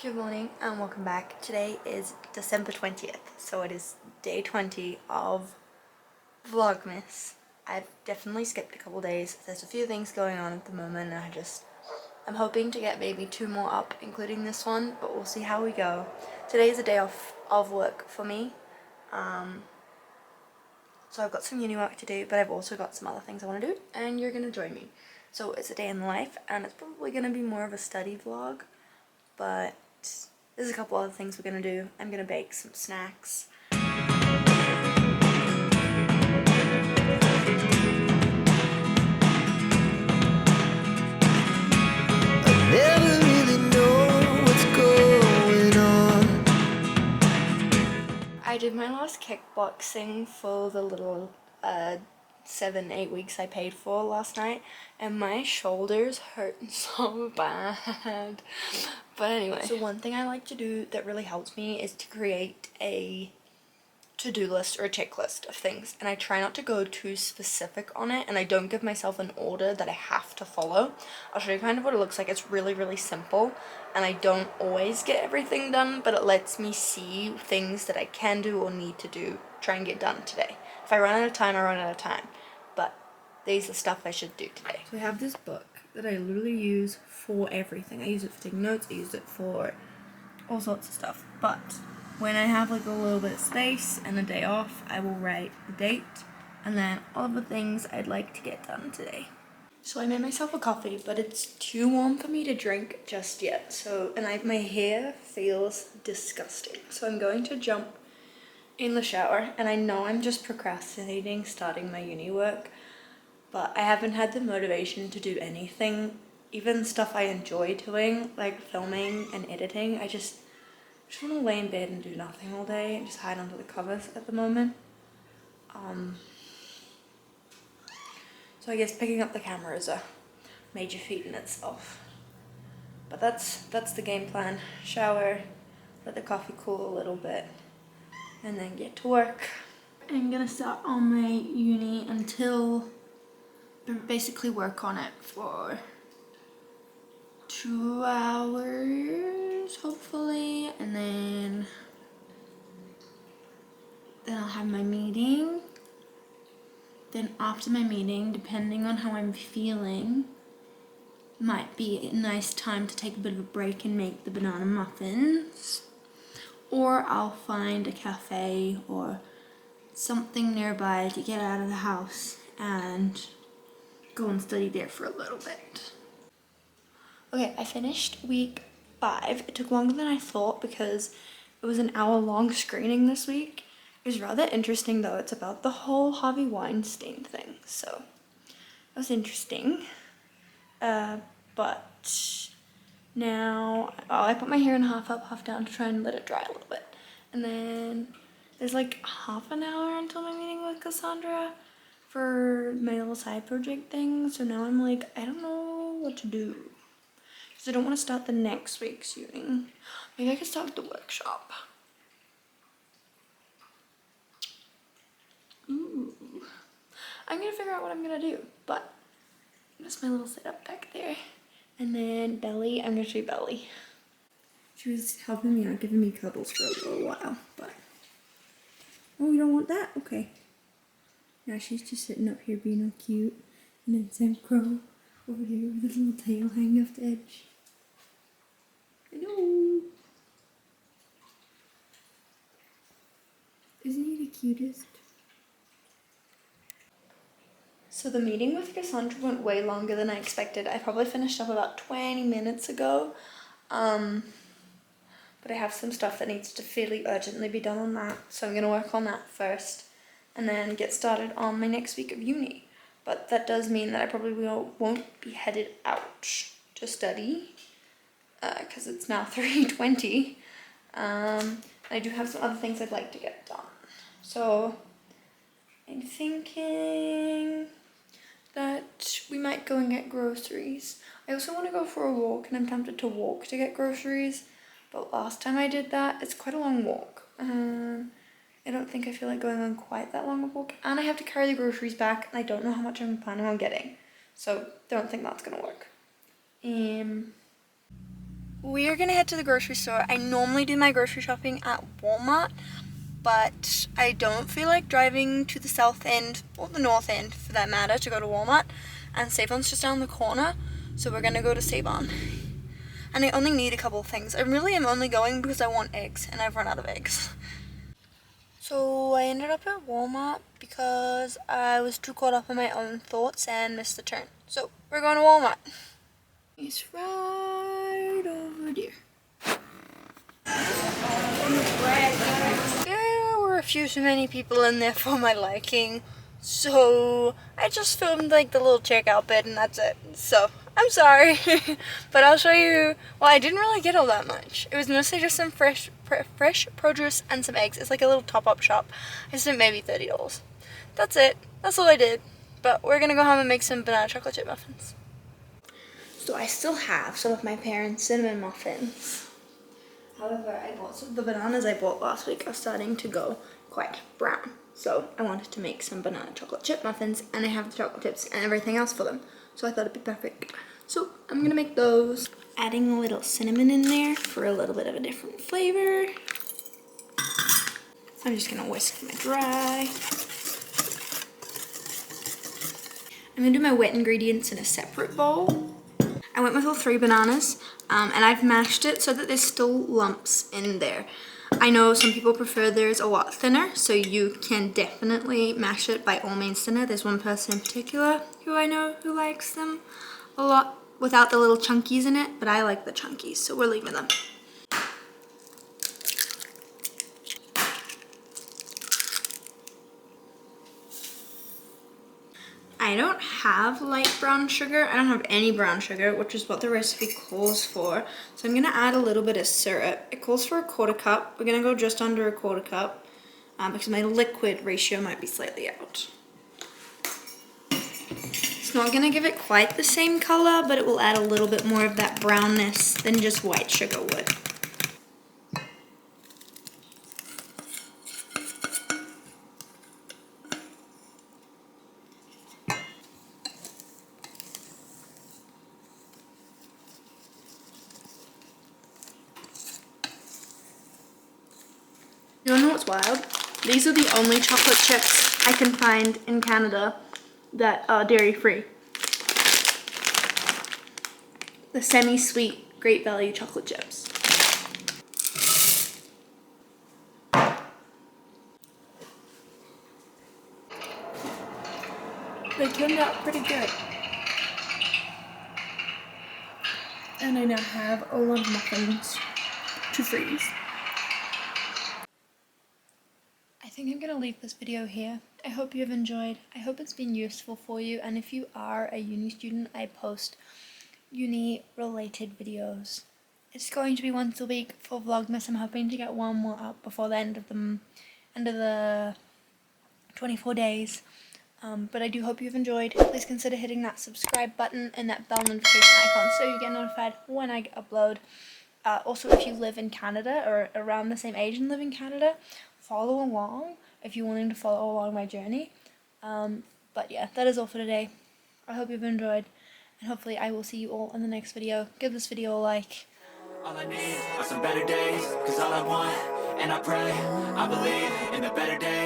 Good morning and welcome back. Today is December 20th, so it is day 20 of Vlogmas. I've definitely skipped a couple days. There's a few things going on at the moment and I'm hoping to get maybe 2 more up, including this one, but we'll see how we go. Today is a day off of work for me, so I've got some uni work to do, but I've also got some other things I want to do, and you're going to join me. So it's a day in life, and it's probably going to be more of a study vlog, but there's a couple other things we're gonna do. I'm gonna bake some snacks. I did my last kickboxing for the little 7-8 weeks I paid for last night, and my shoulders hurt so bad. But anyway, so one thing I like to do that really helps me is to create a to-do list or a checklist of things, and I try not to go too specific on it, and I don't give myself an order that I have to follow. I'll show you kind of what it looks like. It's really simple, and I don't always get everything done, but it lets me see things that I can do or need to do, try and get done today. If I run out of time, I run out of time, but these are stuff I should do today. So I have this book that I literally use for everything. I use it for taking notes, I use it for all sorts of stuff, but when I have like a little bit of space and a day off, I will write the date and then all the things I'd like to get done today. So I made myself a coffee, but it's too warm for me to drink just yet. So, and my hair feels disgusting. So I'm going to jump in the shower, and I know I'm just procrastinating starting my uni work, but I haven't had the motivation to do anything, even stuff I enjoy doing, like filming and editing. I just want to lay in bed and do nothing all day and just hide under the covers at the moment. So I guess picking up the camera is a major feat in itself. But that's the game plan. Shower, let the coffee cool a little bit, and then get to work. I'm gonna start on my uni until basically work on it for 2 hours hopefully, and then I'll have my meeting. Then after my meeting, depending on how I'm feeling, might be a nice time to take a bit of a break and make the banana muffins. Or I'll find a cafe or something nearby to get out of the house and go and study there for a little bit. Okay, I finished week 5. It took longer than I thought because it was an hour-long screening this week. It was rather interesting though. It's about the whole Harvey Weinstein thing, so that was interesting. But now, I put my hair in half up, half down to try and let it dry a little bit. And then there's like half an hour until my meeting with Cassandra for my little side project thing. So now I'm like, I don't know what to do, because I don't want to start the next week's uni. Maybe I could start with the workshop. Ooh. I'm gonna figure out what I'm gonna do, but that's my little setup back there. And then Belly, I'm gonna show you Belly. She was helping me out, giving me cuddles for a little while, but oh, you don't want that? Okay. Now she's just sitting up here being all cute, and then Sam Crow over here with his little tail hanging off the edge. Hello. Isn't he the cutest? So the meeting with Cassandra went way longer than I expected. I probably finished up about 20 minutes ago. But I have some stuff that needs to fairly urgently be done on that. So I'm going to work on that first and then get started on my next week of uni. But that does mean that I probably won't be headed out to study because it's now 3:20. I do have some other things I'd like to get done. So I'm thinking that we might go and get groceries. I also want to go for a walk, and I'm tempted to walk to get groceries, but last time I did that, it's quite a long walk. I don't think I feel like going on quite that long a walk, and I have to carry the groceries back, and I don't know how much I'm planning on getting, so don't think that's gonna work. we're gonna head to the grocery store. I normally do my grocery shopping at Walmart, but I don't feel like driving to the south end, or the north end for that matter, to go to Walmart, and Save-On's just down the corner, so we're gonna go to Save-On. And I only need a couple of things. I really am only going because I want eggs, and I've run out of eggs. So I ended up at Walmart because I was too caught up in my own thoughts and missed the turn. So we're going to Walmart. It's right over there. There were a few too many people in there for my liking, so I just filmed like the little checkout bit and that's it. So I'm sorry, but I'll show you. Well, I didn't really get all that much. It was mostly just some fresh produce and some eggs. It's like a little top-up shop. I spent maybe $30. That's it. That's all I did. But we're gonna go home and make some banana chocolate chip muffins. So I still have some of my parents' cinnamon muffins. However, I bought some of the bananas I bought last week are starting to go quite brown. So I wanted to make some banana chocolate chip muffins, and I have the chocolate chips and everything else for them. So I thought it'd be perfect. So I'm gonna make those. Adding a little cinnamon in there for a little bit of a different flavor. I'm just gonna whisk them dry. I'm gonna do my wet ingredients in a separate bowl. I went with all 3 bananas, and I've mashed it so that there's still lumps in there. I know some people prefer theirs a lot thinner, so you can definitely mash it by all means thinner. There's one person in particular who I know who likes them a lot without the little chunkies in it, but I like the chunkies, so we're leaving them. I don't have light brown sugar. I don't have any brown sugar, which is what the recipe calls for. So I'm gonna add a little bit of syrup. It calls for a 1/4 cup. We're gonna go just under a 1/4 cup because my liquid ratio might be slightly out. It's not gonna give it quite the same color, but it will add a little bit more of that brownness than just white sugar would. You wanna know what's wild? These are the only chocolate chips I can find in Canada that are dairy-free. The semi-sweet Great Value chocolate chips. They turned out pretty good. And I now have a lot of muffins to freeze. I think I'm gonna leave this video here. I hope you have enjoyed. I hope it's been useful for you, and if you are a uni student, I post uni related videos. It's going to be once a week for Vlogmas. I'm hoping to get one more up before the end of the 24 days. But I do hope you've enjoyed. Please consider hitting that subscribe button and that bell notification icon so you get notified when I upload. Also, if you live in Canada or around the same age and live in Canada, follow along if you're wanting to follow along my journey. But yeah, that is all for today. I hope you've enjoyed, and hopefully I will see you all in the next video. Give this video a like. All I need are some better days, 'cause all I want, and I pray, I believe in the better days.